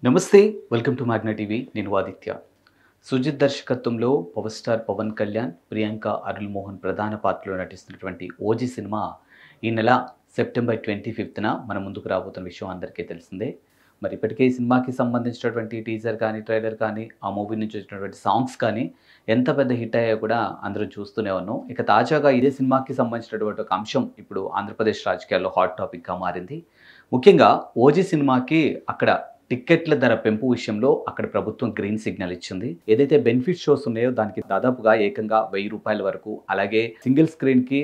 నమస్తే welcome to Magna TV నేను ఆదిత్య. సుజిత్ దర్శకత్వంలో పవర్ స్టార్ పవన్ కళ్యాణ్, ప్రియాంక అరుల్ మోహన్ ప్రధాన పాత్రలో నటిస్తున్నటువంటి ఓజీ సినిమా ఈ నెల సెప్టెంబర్ 25న మన ముందుకు రాబోతున్న విషయం అందరికీ తెలిసిందే. మరి ఇప్పటికే ఈ సినిమాకి సంబంధించినటువంటి టీజర్ కానీ, ట్రైలర్ కానీ, ఆ మూవీ నుంచి వచ్చినటువంటి సాంగ్స్ కానీ ఎంత పెద్ద హిట్ అయ్యాయో కూడా అందరం చూస్తూనే ఉన్నాం. ఇక తాజాగా ఇదే సినిమాకి సంబంధించినటువంటి ఒక అంశం ఇప్పుడు ఆంధ్రప్రదేశ్ రాజకీయాల్లో హాట్ టాపిక్గా మారింది. ముఖ్యంగా ఓజీ సినిమాకి అక్కడ టిక్కెట్ల ధర పెంపు విషయంలో అక్కడ ప్రభుత్వం గ్రీన్ సిగ్నల్ ఇచ్చింది. ఏదైతే బెనిఫిట్ షోస్ ఉన్నాయో దానికి దాదాపుగా ఏకంగా ₹1000 వరకు, అలాగే సింగిల్ స్క్రీన్కి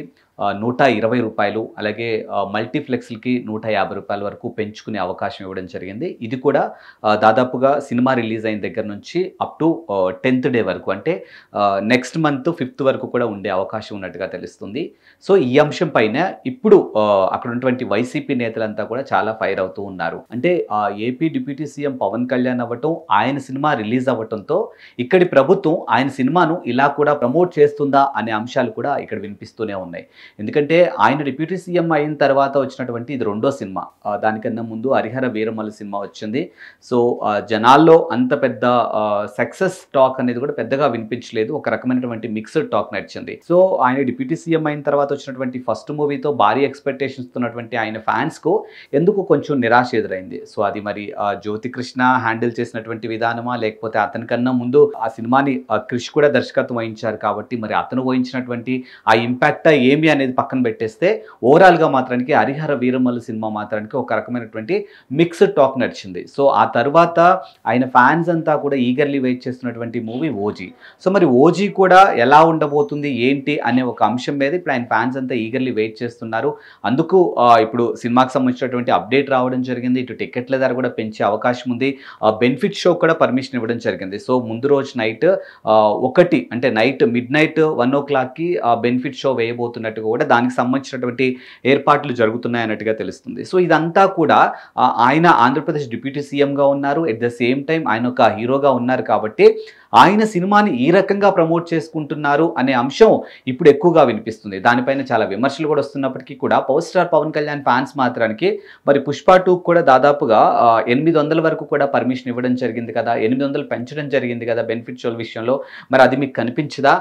₹120, అలాగే మల్టీప్లెక్స్లకి ₹150 వరకు పెంచుకునే అవకాశం ఇవ్వడం జరిగింది. ఇది కూడా దాదాపుగా సినిమా రిలీజ్ అయిన దగ్గర నుంచి అప్ టు 10th డే వరకు, అంటే నెక్స్ట్ మంత్ 5th వరకు కూడా ఉండే అవకాశం ఉన్నట్టుగా తెలుస్తుంది. సో ఈ అంశం పైన ఇప్పుడు అక్కడ ఉన్నటువంటి వైసీపీ నేతలంతా కూడా చాలా ఫైర్ అవుతూ ఉన్నారు. అంటే AP deputy CM Pawan Kalyan అవ్వటం, ఆయన సినిమా రిలీజ్ అవ్వటంతో ఇక్కడి ప్రభుత్వం ఆయన సినిమాను ఇలా కూడా ప్రమోట్ చేస్తుందా అనే అంశాలు కూడా ఇక్కడ వినిపిస్తూనే ఉన్నాయి. ఎందుకంటే ఆయన డిప్యూటీ సీఎం అయిన తర్వాత వచ్చినటువంటి ఇది రెండో సినిమా. దానికన్నా ముందు హరిహర వీరమల్లు సినిమా వచ్చింది. సో జనాల్లో అంత పెద్ద సక్సెస్ టాక్ అనేది కూడా పెద్దగా వినిపించలేదు. ఒక రకమైనటువంటి మిక్స్డ్ టాక్ నడిచింది. సో ఆయన డిప్యూటీ సీఎం అయిన తర్వాత వచ్చినటువంటి ఫస్ట్ మూవీతో భారీ ఎక్స్పెక్టేషన్స్ ఉన్నటువంటి ఆయన ఫ్యాన్స్కు ఎందుకు కొంచెం నిరాశ ఎదురైంది. సో అది మరి జ్యోతి కృష్ణ హ్యాండిల్ చేసినటువంటి విధానమా, లేకపోతే అతనికన్నా ముందు ఆ సినిమాని క్రిష్ కూడా దర్శకత్వం వహించారు కాబట్టి మరి అతను వహించినటువంటి ఆ ఇంపాక్ట్ ఏమి అనేది పక్కన పెట్టేస్తే ఓవరాల్గా మాత్రానికి హరిహర వీరమల్లు సినిమా మాత్రానికి ఒక రకమైనటువంటి మిక్స్డ్ టాక్ నడిచింది. సో ఆ తర్వాత ఆయన ఫ్యాన్స్ అంతా కూడా ఈగర్లీ వెయిట్ చేస్తున్నటువంటి మూవీ ఓజీ. సో మరి ఓజీ కూడా ఎలా ఉండబోతుంది ఏంటి అనే ఒక అంశం మీద ఇప్పుడు ఆయన ఫ్యాన్స్ అంతా ఈగర్లీ వెయిట్ చేస్తున్నారు. అందుకు ఇప్పుడు సినిమాకి సంబంధించినటువంటి అప్డేట్ రావడం జరిగింది. ఇటు టికెట్ల ధర కూడా పెంచే అవకాశం ఉంది. బెనిఫిట్ షో కూడా పర్మిషన్ ఇవ్వడం జరిగింది. సో ముందు రోజు నైట్ అంటే నైట్ మిడ్-నైట్ 1 o'clockకి బెనిఫిట్ షో వేయబోతున్నట్టుగా కూడా దానికి సంబంధించినటువంటి ఏర్పాట్లు జరుగుతున్నాయి అన్నట్టుగా తెలుస్తుంది. సో ఇదంతా కూడా ఆయన ఆంధ్రప్రదేశ్ డిప్యూటీ సీఎంగా ఉన్నారు, ఎట్ ద సేమ్ టైం ఆయన ఒక హీరోగా ఉన్నారు కాబట్టి ఆయన సినిమాని ఈ రకంగా ప్రమోట్ చేసుకుంటున్నారు అనే అంశం ఇప్పుడు ఎక్కువగా వినిపిస్తుంది. దానిపైన చాలా విమర్శలు కూడా వస్తున్నప్పటికీ కూడా power star Pawan Kalyan fans మాత్రానికి మరి పుష్ప 2 కూడా దాదాపుగా 800 వరకు కూడా పర్మిషన్ ఇవ్వడం జరిగింది కదా, 800 పెంచడం జరిగింది కదా బెనిఫిట్ షోల విషయంలో. మరి అది మీకు కనిపించదా?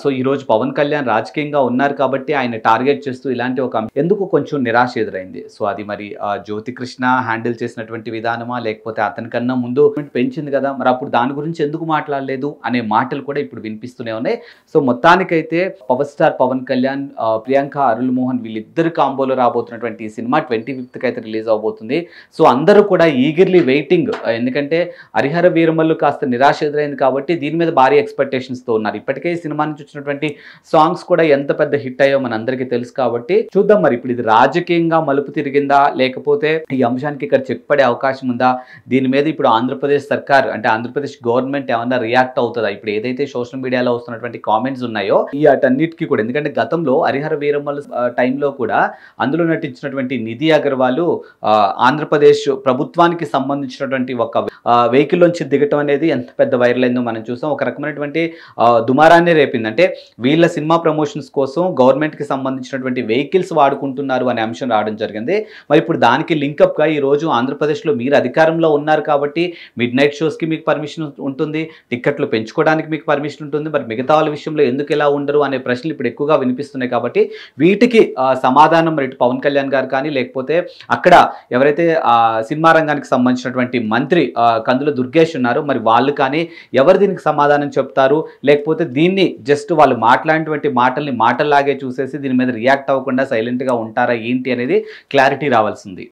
సో ఈరోజు పవన్ కళ్యాణ్ రాజకీయంగా ఉన్నారు కాబట్టి ఆయన టార్గెట్ చేస్తూ ఇలాంటి ఒక ఎందుకు కొంచెం నిరాశ ఎదురైంది. సో అది మరి జ్యోతి కృష్ణ హ్యాండిల్ చేసినటువంటి విధానమా, లేకపోతే అతనికన్నా ముందు పెంచింది కదా, మరి అప్పుడు దాని గురించి ఎందుకు మాట్లాడలేదు అనే మాటలు కూడా ఇప్పుడు వినిపిస్తూనే ఉన్నాయి. సో మొత్తానికైతే పవర్ స్టార్ పవన్ కళ్యాణ్, ప్రియాంక అరుల్ మోహన్ వీళ్ళిద్దరు కాంబోలో రాబోతున్నటువంటి ఈ సినిమా 25th అయితే రిలీజ్ అవబోతుంది. సో అందరూ కూడా ఈగర్లీ వెయిటింగ్. ఎందుకంటే హరిహర వీరమల్లు కాస్త నిరాశ ఎదురైంది కాబట్టి దీని మీద భారీ ఎక్స్పెక్టేషన్స్తో ఉన్నారు. ఇప్పటికే ఈ సినిమా నుంచి వచ్చినటువంటి సాంగ్స్ కూడా ఎంత పెద్ద హిట్ అయ్యో మనందరికీ తెలుసు కాబట్టి చూద్దాం మరి ఇప్పుడు ఇది రాజకీయంగా మలుపు తిరిగిందా, లేకపోతే ఈ అంశానికి ఇక్కడ చెక్ పడే అవకాశం ఉందా, దీని మీద ఇప్పుడు ఆంధ్రప్రదేశ్ సర్కార్ అంటే ఆంధ్రప్రదేశ్ గవర్నమెంట్ ఏమన్నా రియాక్ట్ అవుతుందా? ఇప్పుడు ఏదైతే సోషల్ మీడియాలో వస్తున్నటువంటి కామెంట్స్ ఉన్నాయో ఈ అటన్నిటికీ కూడా, ఎందుకంటే గతంలో హరిహర వీరమల్లు టైంలో కూడా అందులో నటించినటువంటి నిధి అగర్వాల్ ఆంధ్రప్రదేశ్ ప్రభుత్వానికి సంబంధించినటువంటి ఒక వెహికల్ నుంచి దిగటం అనేది ఎంత పెద్ద వైరల్ అయిందో మనం చూసాం. ఒక రకమైనటువంటి దుమారాన్ని రేపింది. అంటే వీళ్ళ సినిమా ప్రమోషన్స్ కోసం గవర్నమెంట్కి సంబంధించినటువంటి వెహికల్స్ వాడుకుంటున్నారు అనే అంశం రావడం జరిగింది. మరి ఇప్పుడు దానికి లింకప్గా ఈరోజు ఆంధ్రప్రదేశ్లో మీరు అధికారంలో ఉన్నారు కాబట్టి మిడ్-నైట్ షోస్కి మీకు పర్మిషన్ ఉంటుంది, టిక్కెట్లు పెంచుకోవడానికి మీకు పర్మిషన్ ఉంటుంది, మరి మిగతా వాళ్ళ విషయంలో ఎందుకు ఎలా ఉండరు అనే ప్రశ్నలు ఇప్పుడు ఎక్కువగా వినిపిస్తున్నాయి. కాబట్టి వీటికి సమాధానం మరి పవన్ కళ్యాణ్ గారు కానీ, లేకపోతే అక్కడ ఎవరైతే సినిమా రంగానికి సంబంధించినటువంటి మంత్రి కందుల దుర్గేష్ ఉన్నారో మరి వాళ్ళు కానీ ఎవరు దీనికి సమాధానం చెప్తారు, లేకపోతే దీన్ని జస్ట్ వాళ్ళు మాట్లాడినటువంటి మాటల్ని మాటల్లాగే చూసేసి దీని మీద రియాక్ట్ అవ్వకుండా సైలెంట్గా ఉంటారా ఏంటి అనేది క్లారిటీ రావాల్సింది.